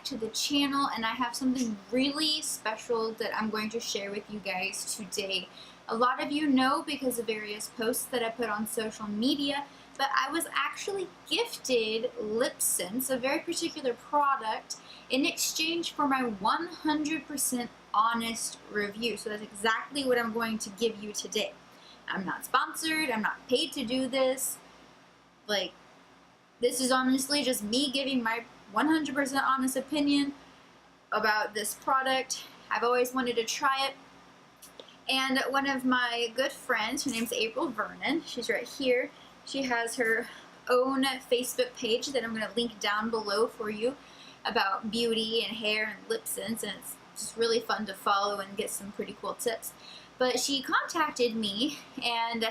back to the channel, and I have something really special that I'm going to share with you guys today. A lot of you know because of various posts that I put on social media, but I was actually gifted Lipsense, a very particular product, in exchange for my 100% honest review. So that's exactly what I'm going to give you today. I'm not sponsored, I'm not paid to do this. Like, this is honestly just me giving my 100% honest opinion about this product. I've always wanted to try it. And one of my good friends, her name's April Vernon, she's right here. She has her own Facebook page that I'm going to link down below for you about beauty and hair and Lipsense, and it's just really fun to follow and get some pretty cool tips. But she contacted me, and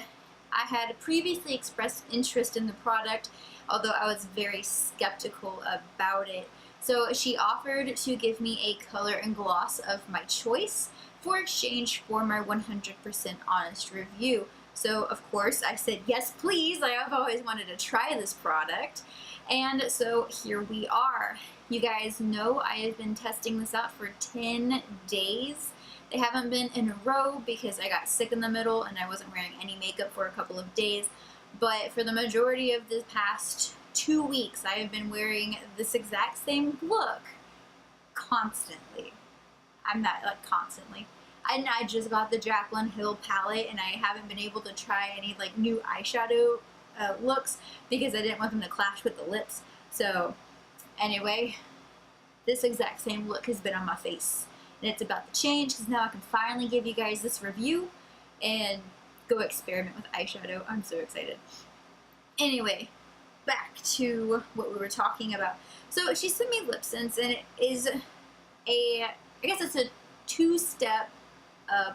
I had previously expressed interest in the product, although I was very skeptical about it. So she offered to give me a color and gloss of my choice for exchange for my 100% honest review. So of course I said yes please, I have always wanted to try this product, and so here we are. You guys know I have been testing this out for 10 days. They haven't been in a row because I got sick in the middle and I wasn't wearing any makeup for a couple of days, but for the majority of the past 2 weeks I have been wearing this exact same look constantly. I'm not like constantly. I just got the Jaclyn Hill palette and I haven't been able to try any like new eyeshadow looks because I didn't want them to clash with the lips. So anyway, this exact same look has been on my face, and it's about to change because now I can finally give you guys this review and go experiment with eyeshadow. I'm so excited. Anyway, back to what we were talking about. So she sent me Lipsense, and it is I guess it's a two-step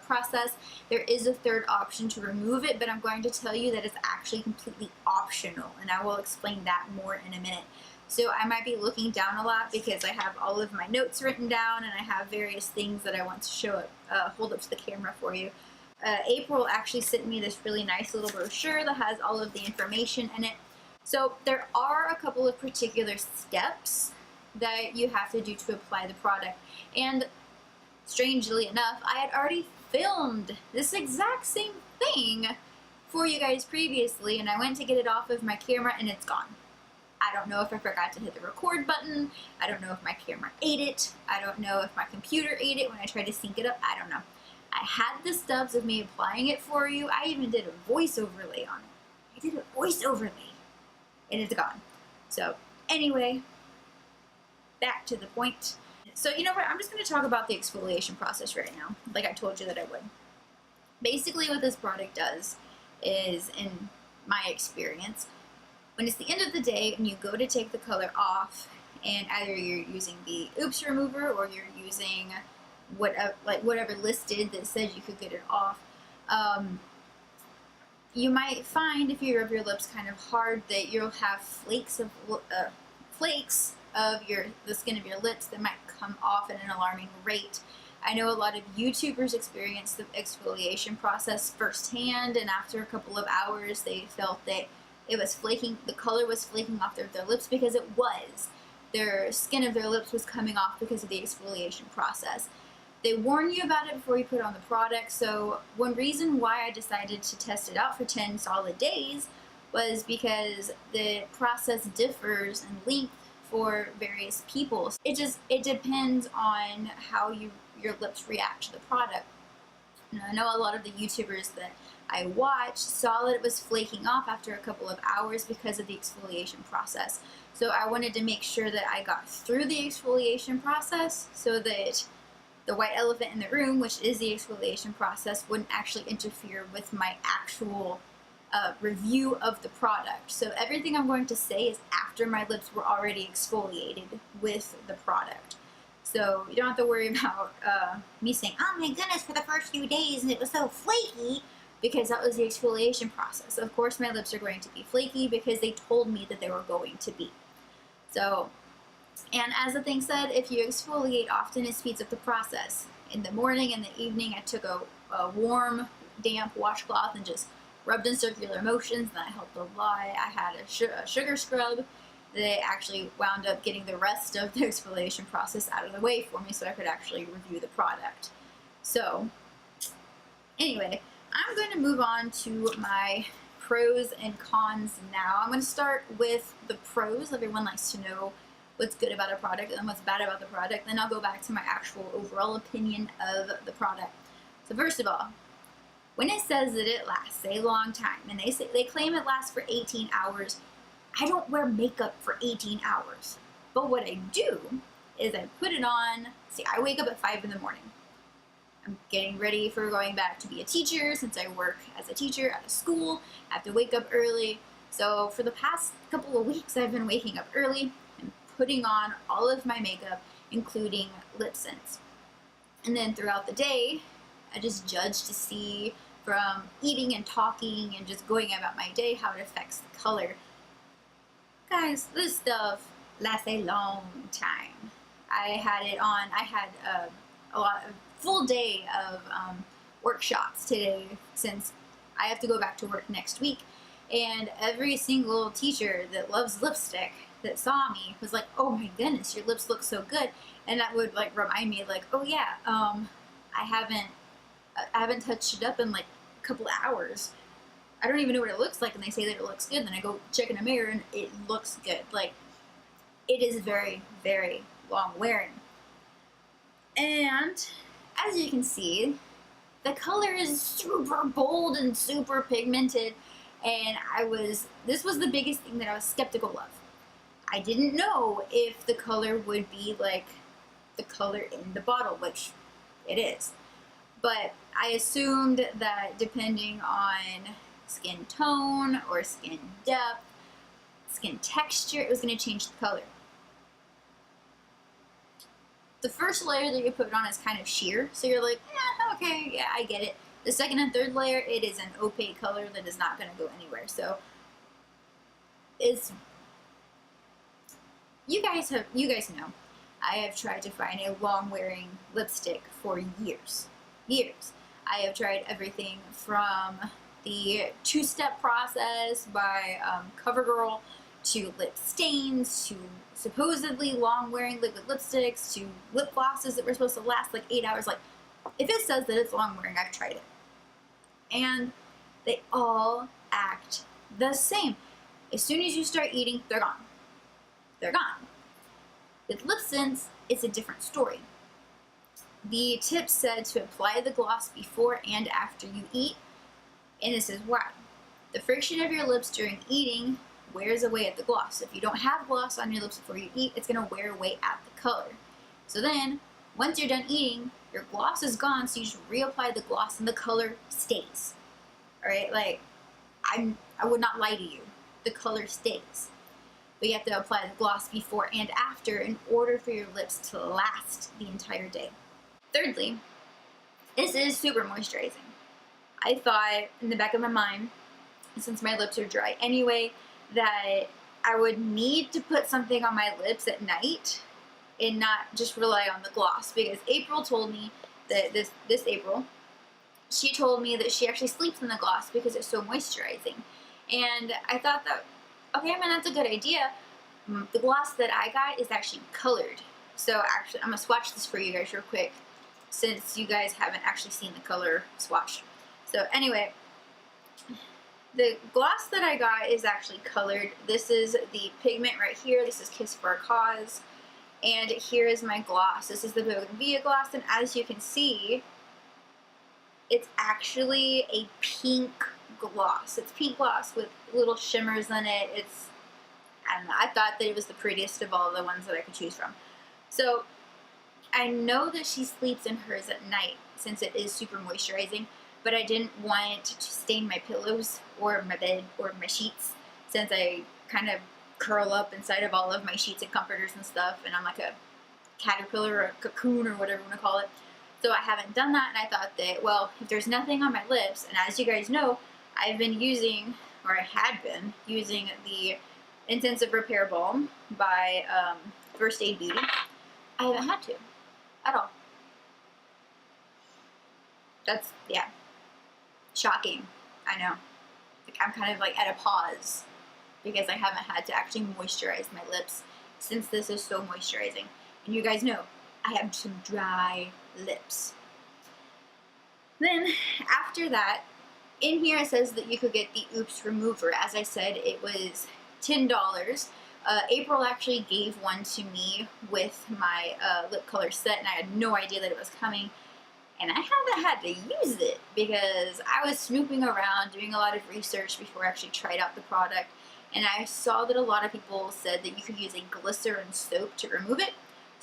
process. There is a third option to remove it, but I'm going to tell you that it's actually completely optional, and I will explain that more in a minute. So I might be looking down a lot because I have all of my notes written down and I have various things that I want to show up, hold up to the camera for you. April actually sent me this really nice little brochure that has all of the information in it. So there are a couple of particular steps that you have to do to apply the product, and strangely enough, I had already filmed this exact same thing for you guys previously, and I went to get it off of my camera and it's gone. I don't know if I forgot to hit the record button. I don't know if my camera ate it. I don't know if my computer ate it when I tried to sync it up. I don't know. I had the stubs of me applying it for you. I even did a voice overlay on it. I did a voice overlay and it's gone. So anyway, back to the point. So you know what, I'm just going to talk about the exfoliation process right now, like I told you that I would. Basically what this product does is, in my experience, when it's the end of the day and you go to take the color off, and either you're using the Oops remover or you're using whatever listed that says you could get it off, you might find if you rub your lips kind of hard that you'll have flakes of the skin of your lips that might come off at an alarming rate. I know a lot of YouTubers experience the exfoliation process firsthand, and after a couple of hours they felt that it was flaking, the color was flaking off their lips, because it was. Their skin of their lips was coming off because of the exfoliation process. They warn you about it before you put on the product, so one reason why I decided to test it out for 10 solid days was because the process differs in length for various people. It depends on how your lips react to the product. And I know a lot of the YouTubers that I watched saw that it was flaking off after a couple of hours because of the exfoliation process. So I wanted to make sure that I got through the exfoliation process so that the white elephant in the room, which is the exfoliation process, wouldn't actually interfere with my actual review of the product. So everything I'm going to say is after my lips were already exfoliated with the product. So you don't have to worry about me saying, oh my goodness, for the first few days and it was so flaky, because that was the exfoliation process. Of course my lips are going to be flaky because they told me that they were going to be. So, and as the thing said, if you exfoliate often, it speeds up the process. In the morning and the evening, I took a warm, damp washcloth and just rubbed in circular motions, and that helped a lot. I had a sugar scrub, they actually wound up getting the rest of the exfoliation process out of the way for me so I could actually review the product. So anyway, I'm going to move on to my pros and cons now. I'm going to start with the pros. Everyone likes to know what's good about a product and what's bad about the product. Then I'll go back to my actual overall opinion of the product. So first of all, when it says that it lasts a long time, and they claim it lasts for 18 hours, I don't wear makeup for 18 hours. But what I do is I put it on. See, I wake up at 5 in the morning. I'm getting ready for going back to be a teacher since I work as a teacher at a school. I have to wake up early. So for the past couple of weeks, I've been waking up early and putting on all of my makeup, including Lipsense. And then throughout the day, I just judge to see from eating and talking and just going about my day how it affects the color. Guys, this stuff lasts a long time. I had it on, I had a full day of workshops today since I have to go back to work next week, and every single teacher that loves lipstick that saw me was like, oh my goodness, your lips look so good. And that would like remind me like, oh yeah, I haven't touched it up in like a couple of hours. I don't even know what it looks like, and they say that it looks good. Then I go check in a mirror and it looks good. Like, it is very, very long wearing. And as you can see, the color is super bold and super pigmented, and this was the biggest thing that I was skeptical of. I didn't know if the color would be like the color in the bottle, which it is. But I assumed that depending on skin tone or skin depth, skin texture, it was going to change the color. The first layer that you put on is kind of sheer, so you're like, yeah, okay, yeah, I get it. The second and third layer, it is an opaque color that is not going to go anywhere. So you guys know, I have tried to find a long-wearing lipstick for years. I have tried everything from the two-step process by CoverGirl to lip stains to supposedly long-wearing liquid lipsticks to lip glosses that were supposed to last like 8 hours. Like, if it says that it's long-wearing, I've tried it. And they all act the same. As soon as you start eating, they're gone. They're gone. With Lipsense, it's a different story. The tip said to apply the gloss before and after you eat, and this is why. The friction of your lips during eating wears away at the gloss. If you don't have gloss on your lips before you eat, it's going to wear away at the color. So then, once you're done eating, your gloss is gone, so you just reapply the gloss and the color stays. Alright, like, I would not lie to you. The color stays. But you have to apply the gloss before and after in order for your lips to last the entire day. Thirdly, this is super moisturizing. I thought in the back of my mind, since my lips are dry anyway, that I would need to put something on my lips at night and not just rely on the gloss, because April told me that this April, she told me that she actually sleeps in the gloss because it's so moisturizing. And I thought that, okay, I mean, that's a good idea. The gloss that I got is actually colored. So actually, I'm going to swatch this for you guys real quick, since you guys haven't actually seen the color swatch. So anyway, the gloss that I got is actually colored. This is the pigment right here. This is Kiss for a Cause. And here is my gloss. This is the Bougainvillea gloss, and as you can see, it's actually a pink gloss. It's pink gloss with little shimmers in it. I don't know, I thought that it was the prettiest of all the ones that I could choose from. So I know that she sleeps in hers at night since it is super moisturizing, but I didn't want to stain my pillows or my bed or my sheets, since I kind of curl up inside of all of my sheets and comforters and stuff, and I'm like a caterpillar or a cocoon or whatever you want to call it. So I haven't done that, and I thought that, well, if there's nothing on my lips, and as you guys know, I've been using, or I had been using, the Intensive Repair Balm by First Aid Beauty. I haven't had to at all. That's, yeah, shocking. I know. Like, I'm kind of like at a pause because I haven't had to actually moisturize my lips since this is so moisturizing. And you guys know, I have some dry lips. Then, after that, in here it says that you could get the Oops Remover. As I said, it was $10. April actually gave one to me with my lip color set, and I had no idea that it was coming. And I haven't had to use it because I was snooping around doing a lot of research before I actually tried out the product. And I saw that a lot of people said that you could use a glycerin soap to remove it.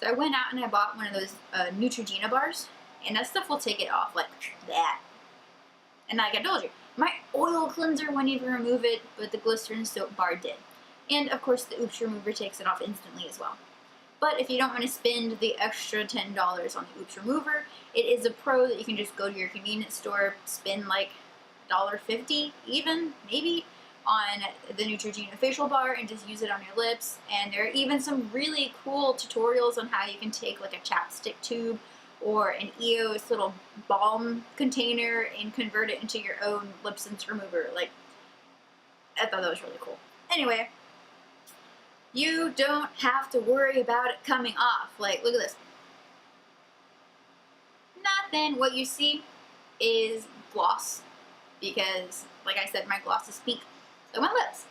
So I went out and I bought one of those Neutrogena bars. And that stuff will take it off like that. And like I told you, my oil cleanser wouldn't even remove it, but the glycerin soap bar did. And of course the Oops Remover takes it off instantly as well. But if you don't want to spend the extra $10 on the Oops Remover, it is a pro that you can just go to your convenience store, spend like $1.50 even, maybe, on the Neutrogena facial bar and just use it on your lips. And there are even some really cool tutorials on how you can take like a chapstick tube or an EOS little balm container and convert it into your own Lipsense remover. Like, I thought that was really cool. Anyway, you don't have to worry about it coming off. Like, look at this. Nothing. What you see is gloss because, like I said, my gloss is pink. So my lips.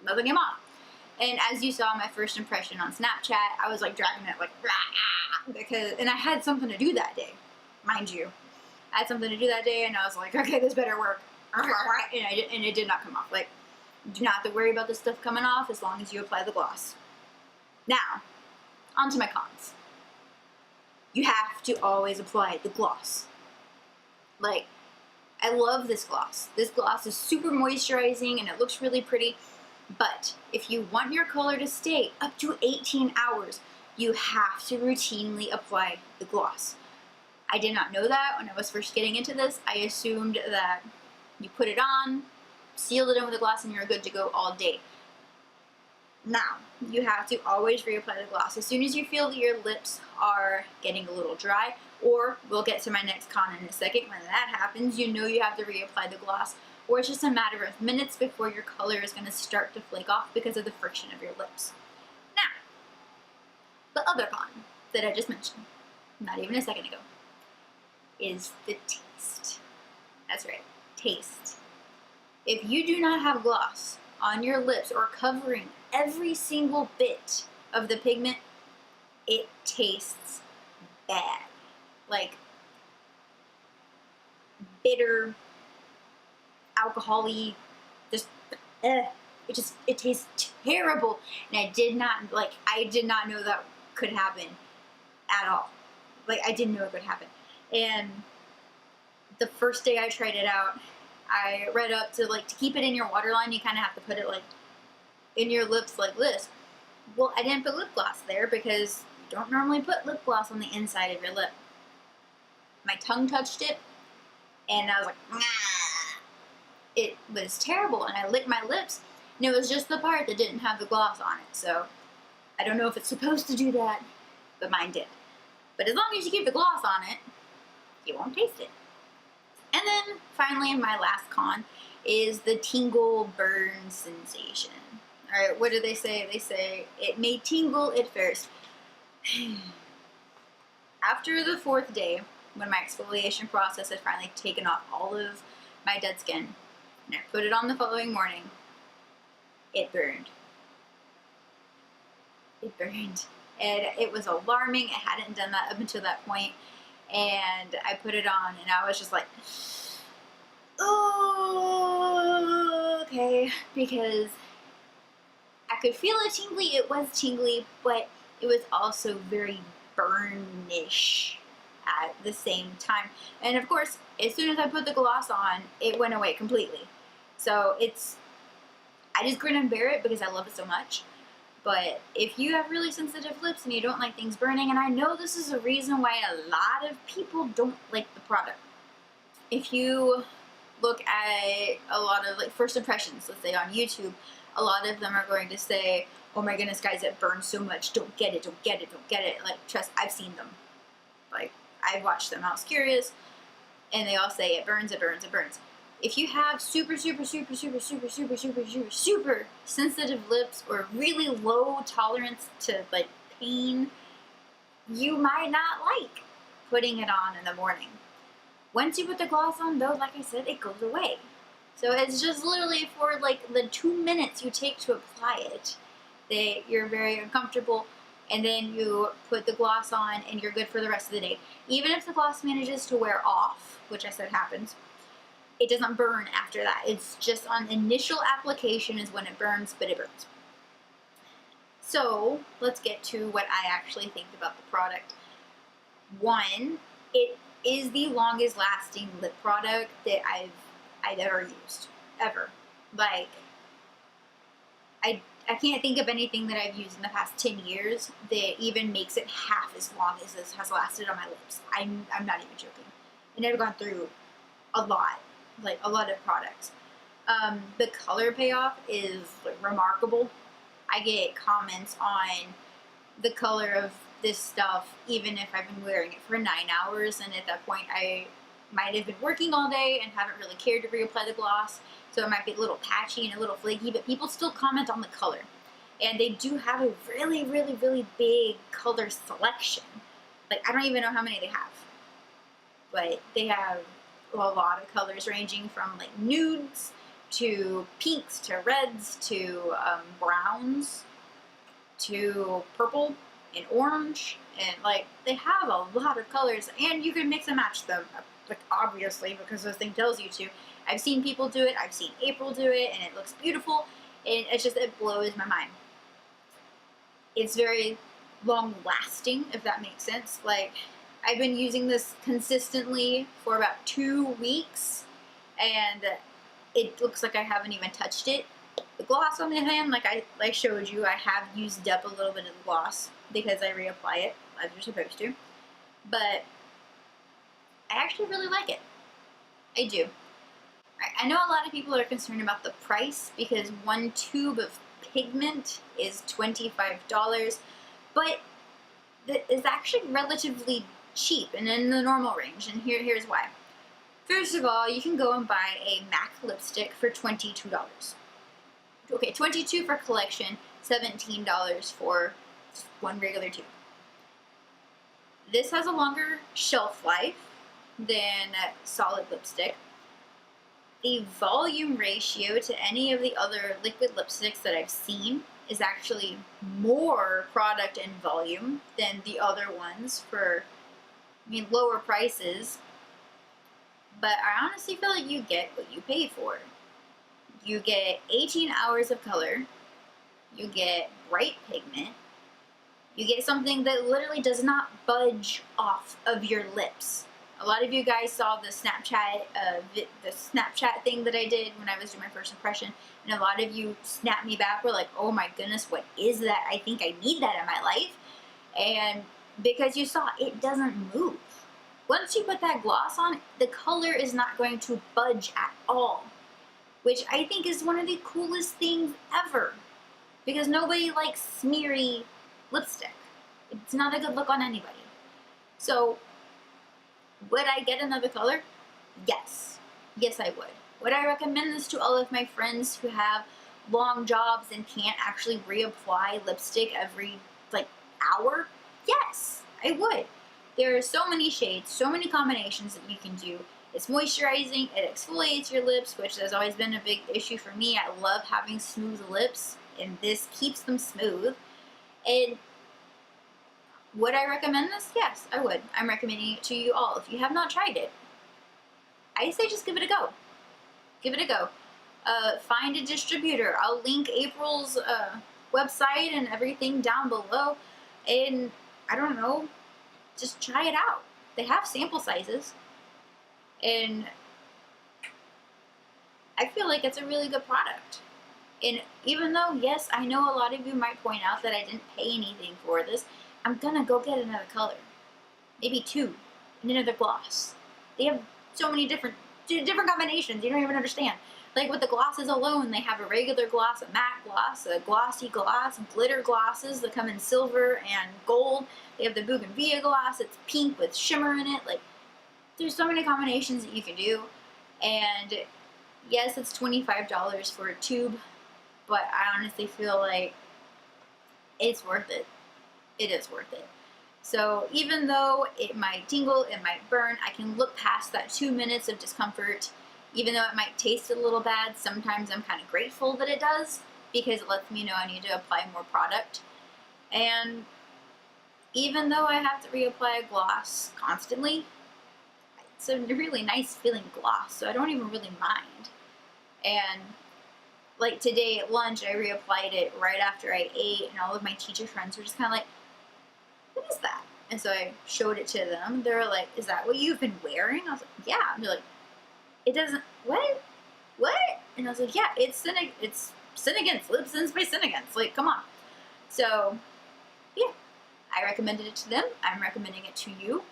Nothing came off. And as you saw my first impression on Snapchat, I was like dragging it like, rah, because, and I had something to do that day, mind you. I had something to do that day and I was like, okay, this better work. And it did not come off. Like, do not have to worry about this stuff coming off as long as you apply the gloss. Now, on to my cons. You have to always apply the gloss. Like, I love this gloss. This gloss is super moisturizing and it looks really pretty. But if you want your color to stay up to 18 hours, you have to routinely apply the gloss. I did not know that when I was first getting into this. I assumed that you put it on, sealed it in with the gloss, and you're good to go all day. Now, you have to always reapply the gloss. As soon as you feel that your lips are getting a little dry, or we'll get to my next con in a second, when that happens, you know you have to reapply the gloss, or it's just a matter of minutes before your color is going to start to flake off because of the friction of your lips. Now, the other con that I just mentioned, not even a second ago, is the taste. That's right, taste. If you do not have gloss on your lips or covering every single bit of the pigment, it tastes bad. Like bitter, alcohol-y, just it tastes terrible. And I did not know that could happen at all. Like, I didn't know it could happen. And the first day I tried it out, I read up to keep it in your waterline, you kind of have to put it like in your lips like this. Well, I didn't put lip gloss there because you don't normally put lip gloss on the inside of your lip. My tongue touched it and I was like, nah. It was terrible, and I licked my lips and it was just the part that didn't have the gloss on it. So I don't know if it's supposed to do that, but mine did. But as long as you keep the gloss on it, you won't taste it. And then finally, my last con is the tingle burn sensation. Alright, what do they say? They say it may tingle at first. After the 4th day, when my exfoliation process had finally taken off all of my dead skin, and I put it on the following morning, it burned. It burned. And it was alarming. It hadn't done that up until that point. And I put it on and I was just like, oh, okay. Because I could feel it tingly. It was tingly, but it was also very burnish at the same time. And of course, as soon as I put the gloss on, it went away completely. So I just grin and bear it because I love it so much. But if you have really sensitive lips and you don't like things burning, and I know this is a reason why a lot of people don't like the product. If you look at a lot of first impressions, let's say on YouTube, a lot of them are going to say, oh my goodness guys, it burns so much, don't get it, don't get it, don't get it. Like, trust, I've seen them. Like, I've watched them, I was curious, and they all say it burns, it burns, it burns. If you have super sensitive lips or really low tolerance to like pain, you might not like putting it on in the morning. Once you put the gloss on though, like I said, it goes away. So it's just literally for like the 2 minutes you take to apply it that you're very uncomfortable, and then you put the gloss on and you're good for the rest of the day. Even if the gloss manages to wear off, which I said happens, it doesn't burn after that. It's just on initial application is when it burns, but it burns. So let's get to what I actually think about the product. One, it is the longest lasting lip product that I've ever used. Ever. Like, I can't think of anything that I've used in the past 10 years that even makes it half as long as this has lasted on my lips. I'm not even joking. And I've gone through a lot, like a lot of products. The color payoff is like, remarkable. I get comments on the color of this stuff even if I've been wearing it for 9 hours, and at that point I might have been working all day and haven't really cared to reapply the gloss, so it might be a little patchy and a little flaky, but people still comment on the color. And they do have a really big color selection. Like, I don't even know how many they have, but they have a lot of colors ranging from like nudes to pinks to reds to browns to purple and orange, and like they have a lot of colors, and you can mix and match them, like obviously, because this thing tells you to. I've seen people do it, I've seen April do it, and it looks beautiful, and it's just, it blows my mind. It's very long lasting, if that makes sense. Like, I've been using this consistently for about 2 weeks, and it looks like I haven't even touched it. The gloss on the hand, like I showed you, I have used up a little bit of the gloss because I reapply it as you're supposed to. But I actually really like it. I do. I know a lot of people are concerned about the price because one tube of pigment is $25, but it's actually relatively cheap and in the normal range, and here's why. First of all, you can go and buy a MAC lipstick for $22. Okay, $22 for collection, $17 for one regular tube. This has a longer shelf life than solid lipstick. The volume ratio to any of the other liquid lipsticks that I've seen is actually more product and volume than the other ones for, lower prices. But I honestly feel like you get what you pay for. You get 18 hours of color, you get bright pigment, you get something that literally does not budge off of your lips. A lot of you guys saw the Snapchat thing that I did when I was doing my first impression, and a lot of you snapped me back, were like, oh my goodness, what is that? I think I need that in my life. And because you saw, it doesn't move. Once you put that gloss on, the color is not going to budge at all, which I think is one of the coolest things ever, because nobody likes smeary lipstick. It's not a good look on anybody. So, would I get another color? Yes. Yes, I would. Would I recommend this to all of my friends who have long jobs and can't actually reapply lipstick every, hour? Yes, I would. There are so many shades, so many combinations that you can do. It's moisturizing, it exfoliates your lips, which has always been a big issue for me. I love having smooth lips, and this keeps them smooth. And would I recommend this? Yes, I would. I'm recommending it to you all. If you have not tried it, I say just give it a go. Give it a go. Find a distributor. I'll link April's website and everything down below. And I don't know, just try it out. They have sample sizes. And I feel like it's a really good product. And even though, yes, I know a lot of you might point out that I didn't pay anything for this, I'm gonna go get another color. Maybe 2. And another gloss. They have so many different combinations, you don't even understand. Like with the glosses alone, they have a regular gloss, a matte gloss, a glossy gloss, glitter glosses that come in silver and gold. They have the bougainvillea gloss, it's pink with shimmer in it. Like, there's so many combinations that you can do. And Yes, it's $25 for a tube, but I honestly feel like it's worth it. It is worth it. So even though it might tingle, it might burn, I can look past that 2 minutes of discomfort. Even though it might taste a little bad, sometimes I'm kind of grateful that it does, because it lets me know I need to apply more product. And even though I have to reapply a gloss constantly, it's a really nice feeling gloss, so I don't even really mind. And like today at lunch, I reapplied it right after I ate, and all of my teacher friends were just kind of like, what is that? And so I showed it to them. They were like, is that what you've been wearing? I was like, yeah. And they're like, it doesn't, what? And I was like, yeah, it's Synagance, Lipsense by Synagance. Like, come on. So, yeah, I recommended it to them. I'm recommending it to you.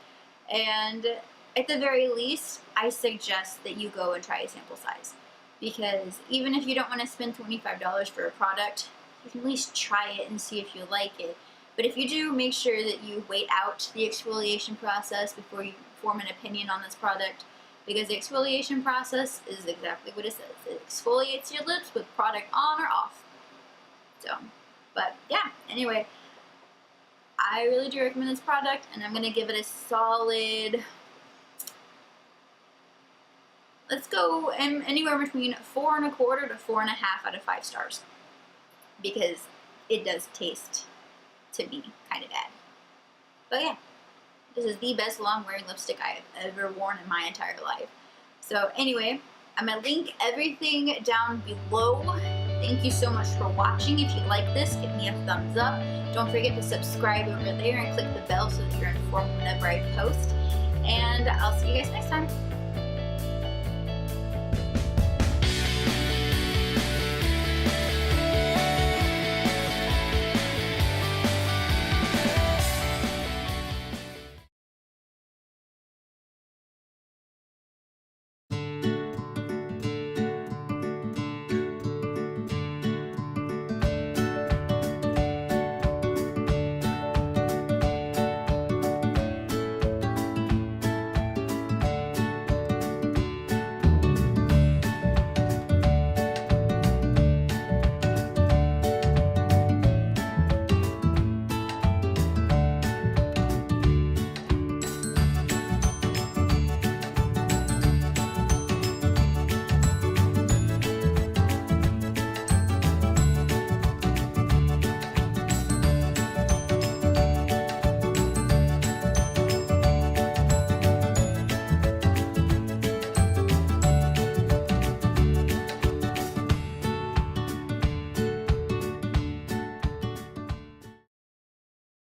And at the very least, I suggest that you go and try a sample size. Because even if you don't want to spend $25 for a product, you can at least try it and see if you like it. But if you do, make sure that you wait out the exfoliation process before you form an opinion on this product, because the exfoliation process is exactly what it says. It exfoliates your lips with product on or off. So, but yeah, anyway, I really do recommend this product, and I'm going to give it a solid, let's go anywhere between 4.25 to 4.5 out of 5 stars, because it does taste, to me, kind of bad. But yeah, this is the best long wearing lipstick I have ever worn in my entire life. So anyway, I'm going to link everything down below. Thank you so much for watching. If you like this, give me a thumbs up. Don't forget to subscribe over there and click the bell so that you're informed whenever I post. And I'll see you guys next time.